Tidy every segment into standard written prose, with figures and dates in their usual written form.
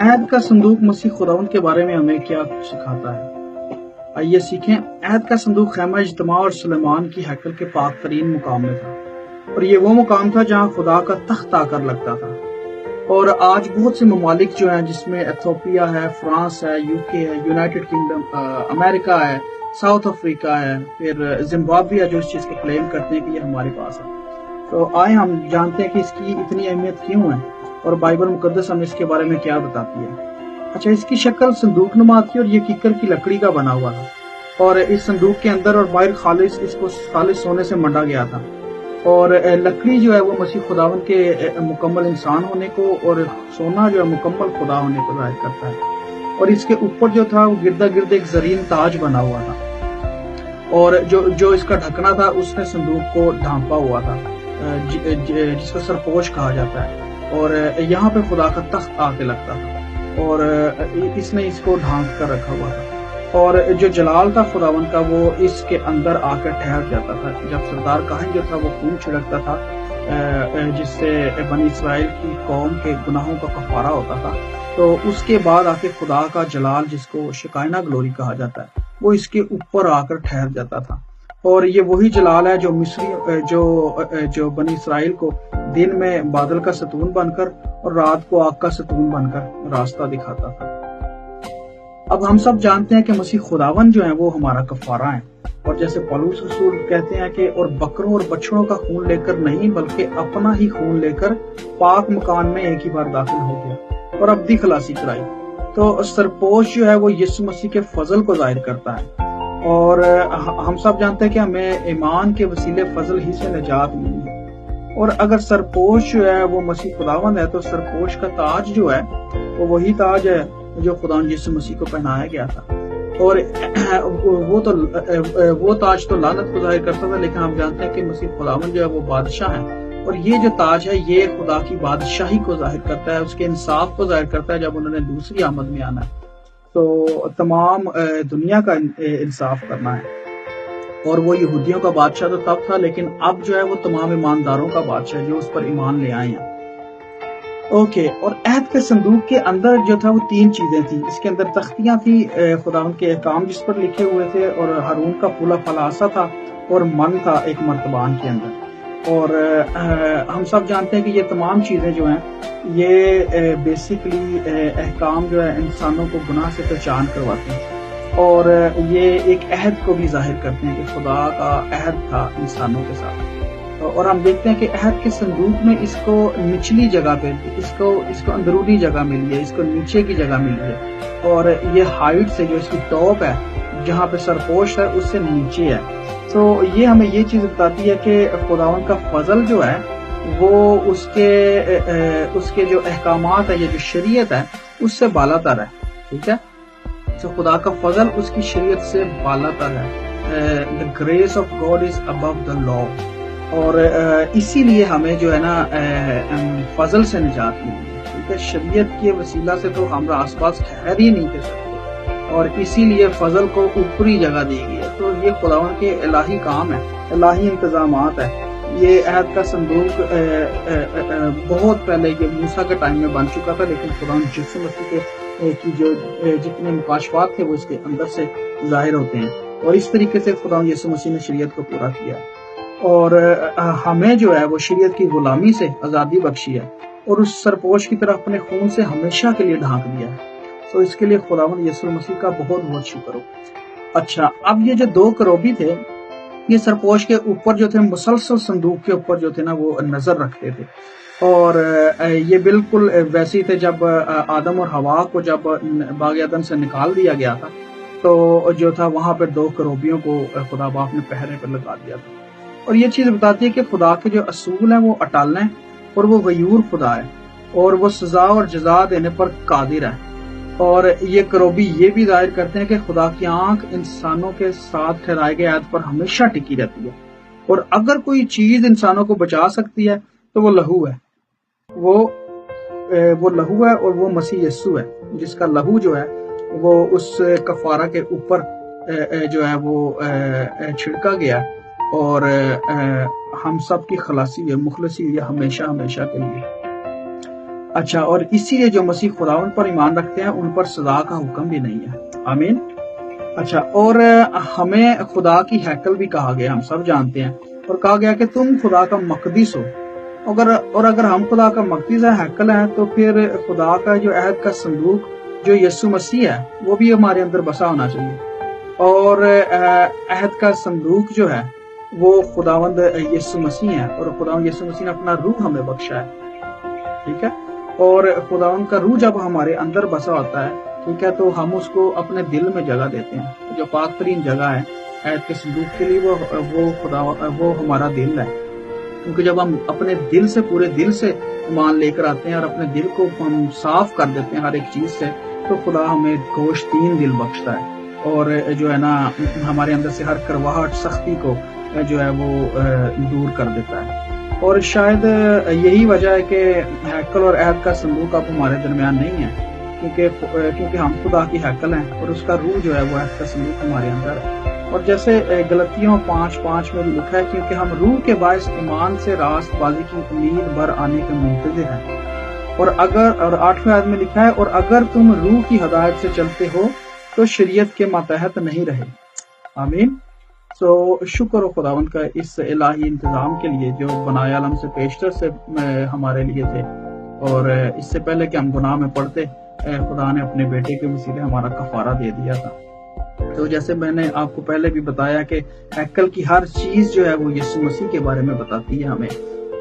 عہد کا صندوق مسیح خداوند کے بارے میں ہمیں کیا سکھاتا ہے؟ آئیے سیکھیں۔ عہد کا صندوق خیمہ اجتماع اور سلیمان کی ہیکل کے پاک ترین مقام میں تھا، اور یہ وہ مقام تھا جہاں خدا کا تخت آ کر لگتا تھا۔ اور آج بہت سے ممالک جو ہیں، جس میں ایتھوپیا ہے، فرانس ہے، UK ہے، یونائٹڈ کنگڈم، امریکہ ہے، ساؤتھ افریقہ ہے، پھر زمبابوے ہے، جو اس چیز کو کلیم کرتے ہیں کہ یہ ہمارے پاس ہے۔ تو آئے ہم جانتے ہیں کہ اس کی اتنی اہمیت کیوں ہے، اور بائبل مقدس ہمیں اس کے بارے میں کیا بتاتی ہے۔ اچھا، اس کی شکل صندوق نما تھی اور یہ کیکر کی لکڑی کا بنا ہوا تھا، اور اس صندوق کے اندر اور باہر اس کو خالص سونے سے منڈا گیا تھا۔ اور لکڑی جو ہے وہ مسیح خداوند کے مکمل انسان ہونے کو، اور سونا جو ہے مکمل خدا ہونے کو ظاہر کرتا ہے۔ اور اس کے اوپر جو تھا وہ گردا گرد ایک زرین تاج بنا ہوا تھا، اور جو اس کا ڈھکنا تھا اس نے صندوق کو ڈھانپا ہوا تھا، جس کو سرپوش کہا جاتا ہے۔ اور یہاں پہ خدا کا تخت آ کے لگتا تھا، اور اس نے اس کو ڈھانپ کر رکھا ہوا تھا۔ اور جو جلال تھا خداوند کا وہ اس کے اندر آ کر ٹھہر جاتا تھا جب سردار کاہن جو تھا وہ خون چھڑکتا تھا، جس سے بنی اسرائیل کی قوم کے گناہوں کا کفارہ ہوتا تھا۔ تو اس کے بعد آ کے خدا کا جلال، جس کو شکائنہ گلوری کہا جاتا ہے، وہ اس کے اوپر آ کر ٹھہر جاتا تھا۔ اور یہ وہی جلال ہے جو بنی اسرائیل کو دن میں بادل کا ستون بن کر اور رات کو آگ کا ستون بن کر راستہ دکھاتا تھا۔ اب ہم سب جانتے ہیں کہ مسیح خداوند جو ہیں وہ ہمارا کفارہ ہیں، اور جیسے پولس رسول کہتے ہیں کہ اور بکروں اور بچڑوں کا خون لے کر نہیں بلکہ اپنا ہی خون لے کر پاک مکان میں ایک ہی بار داخل ہو گیا اور ابدی خلاصی کرائی۔ تو سرپوش جو ہے وہ یسوع مسیح کے فضل کو ظاہر کرتا ہے، اور ہم سب جانتے ہیں کہ ہمیں ایمان کے وسیلے فضل ہی سے نجات ملی ہے۔ اور اگر سرپوش جو ہے وہ مسیح خداوند ہے، تو سرپوش کا تاج جو ہے وہ وہی تاج ہے جو خداوند یسوع مسیح کو پہنایا گیا تھا۔ اور وہ تاج تو لعنت کو ظاہر کرتا تھا، لیکن ہم جانتے ہیں کہ مسیح خداوند جو ہے وہ بادشاہ ہے، اور یہ جو تاج ہے یہ خدا کی بادشاہی کو ظاہر کرتا ہے، اس کے انصاف کو ظاہر کرتا ہے جب انہوں نے دوسری آمد میں آنا ہے تو تمام دنیا کا انصاف کرنا ہے۔ اور وہ یہودیوں کا بادشاہ تو تب تھا، لیکن اب جو ہے وہ تمام ایمانداروں کا بادشاہ ہے جو اس پر ایمان لے آئے ہیں۔ اوکے، اور عہد کے صندوق کے اندر جو تھا وہ 3 چیزیں تھیں۔ اس کے اندر تختیاں تھی، خداوند کے احکام جس پر لکھے ہوئے تھے، اور ہارون کا پھولا فلاسا تھا، اور من تھا ایک مرتبان کے اندر۔ اور ہم سب جانتے ہیں کہ یہ تمام چیزیں جو ہیں یہ بیسیکلی احکام جو ہے انسانوں کو گناہ سے پہچان کرواتے ہیں، اور یہ ایک عہد کو بھی ظاہر کرتے ہیں کہ خدا کا عہد تھا انسانوں کے ساتھ۔ اور ہم دیکھتے ہیں کہ عہد کے صندوق میں اس کو نچلی جگہ پہ اس کو اندرونی جگہ ملی ہے، اس کو نیچے کی جگہ ملی ہے، اور یہ ہائٹ سے جو اس کی ٹاپ ہے جہاں پہ سرپوش ہے اس سے نیچے ہے۔ تو یہ ہمیں یہ چیز بتاتی ہے کہ خداوند کا فضل جو ہے وہ اس کے جو احکامات ہے، یہ جو شریعت ہے اس سے بالا تر ہے، ٹھیک ہے۔ تو خدا کا فضل اس کی شریعت سے بالا تر ہے۔ The grace of God is above the law۔ اور اسی لیے ہمیں جو ہے نا فضل سے نجات ملی ہے، ٹھیک ہے۔ شریعت کے وسیلہ سے تو ہمارا آس پاس ٹھہر ہی نہیں تھے سکتے، اور اسی لیے فضل کو اوپری جگہ دی گئی ہے۔ تو یہ خداوند کے الہی کام ہے، الہی انتظامات ہے۔ یہ عہد کا صندوق بہت پہلے یہ موسیٰ کے ٹائم میں بن چکا تھا، لیکن خداوند یسوع مسیح کی جو جتنے مکاشفات تھے وہ اس کے اندر سے ظاہر ہوتے ہیں، اور اس طریقے سے خداوند یسوع مسیح نے شریعت کو پورا کیا، اور ہمیں جو ہے وہ شریعت کی غلامی سے آزادی بخشی ہے، اور اس سرپوش کی طرف اپنے خون سے ہمیشہ کے لیے ڈھانک دیا ہے۔ تو اس کے لیے خداوند یسوع مسیح کا بہت بہت شکر ہو۔ اچھا، اب یہ جو 2 کروبی تھے یہ سرپوش کے اوپر جو تھے مسلسل صندوق کے اوپر جو تھے نا وہ نظر رکھتے تھے، اور یہ بالکل ویسے تھے جب آدم اور حوا کو جب باغ عدن سے نکال دیا گیا تھا تو جو تھا وہاں پر 2 کروبیوں کو خدا باپ نے پہرے پر لگا دیا تھا۔ اور یہ چیز بتاتی ہے کہ خدا کے جو اصول ہیں وہ اٹل ہیں، اور وہ غیور خدا ہے، اور وہ سزا اور جزا دینے پر قادر ہے۔ اور یہ کروبی یہ بھی ظاہر کرتے ہیں کہ خدا کی آنکھ انسانوں کے ساتھ ٹھہرائے گئے عہد پر ہمیشہ ٹکی رہتی ہے، اور اگر کوئی چیز انسانوں کو بچا سکتی ہے تو وہ لہو ہے، وہ لہو ہے، اور وہ مسیح یسوع ہے، جس کا لہو جو ہے وہ اس کفارہ کے اوپر جو ہے وہ چھڑکا گیا، اور ہم سب کی خلاصی ہے، مخلصی ہے ہمیشہ ہمیشہ کے لیے۔ اچھا، اور اسی لیے جو مسیح خداوند پر ایمان رکھتے ہیں ان پر سزا کا حکم بھی نہیں ہے. آمین. اچھا، اور ہمیں خدا کی ہیکل بھی کہا گیا، ہم سب جانتے ہیں، اور کہا گیا کہ تم خدا کا مقدس ہو. اگر ہم خدا کا مقدس ہے، ہیکل ہے، تو پھر خدا کا جو عہد کا صندوق جو یسوع مسیح ہے وہ بھی ہمارے اندر بسا ہونا چاہیے. اور عہد کا صندوق جو ہے وہ خداوند یسوع مسیح ہے، اور خداوند یسوع مسیح نے اپنا روح ہمیں بخشا ہے. ٹھیک ہے، اور خداوند کا روح جب ہمارے اندر بسا ہوتا ہے، ٹھیک ہے، تو ہم اس کو اپنے دل میں جگہ دیتے ہیں. جو پاک ترین جگہ ہے عہد کے صندوق کے لیے وہ ہمارا دل ہے. کیونکہ جب ہم اپنے دل سے، پورے دل سے ایمان لے کر آتے ہیں اور اپنے دل کو ہم صاف کر دیتے ہیں ہر ایک چیز سے، تو خدا ہمیں گوشتین دل بخشتا ہے، اور جو ہے نا ہمارے اندر سے ہر کڑواہٹ، سختی کو جو ہے وہ دور کر دیتا ہے. اور شاید یہی وجہ ہے کہ ہیکل اور عہد کا صندوق اب ہمارے درمیان نہیں ہے، کیونکہ ہم خدا کی ہیکل ہیں، اور اس کا روح جو ہے وہ عہد کا صندوق ہمارے اندر ہے. اور جیسے غلطیوں 5:5 میں بھی لکھا ہے، کیونکہ ہم روح کے باعث ایمان سے راست بازی کی امید بر آنے کے منتظر ہیں. اور 8ویں آیت میں لکھا ہے، اور اگر تم روح کی ہدایت سے چلتے ہو تو شریعت کے ماتحت نہیں رہے. آمین. شکر و خداوند کا اس الہی انتظام کے لیے جو بنائے عالم سے پیشتر سے ہمارے لیے تھے، اور اس سے پہلے کہ ہم گناہ میں پڑتے خدا نے اپنے بیٹے کے وسیلے ہمارا کفارہ دے دیا تھا. تو جیسے میں نے آپ کو پہلے بھی بتایا کہ ہیکل کی ہر چیز جو ہے وہ یسوع مسیح کے بارے میں بتاتی ہے ہمیں،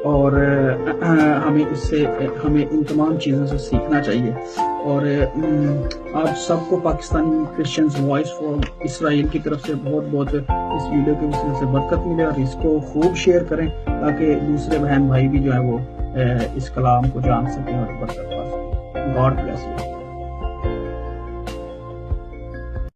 اور ہمیں ان تمام چیزوں سے سیکھنا چاہیے. اور آپ سب کو پاکستانی کرسچنز وائس فار اسرائیل کی طرف سے بہت بہت اس ویڈیو کے وسیلے سے برکت ملے، اور اس کو خوب شیئر کریں تاکہ دوسرے بہن بھائی بھی جو ہے وہ اس کلام کو جان سکیں اور برکت پا سکیں. God bless you.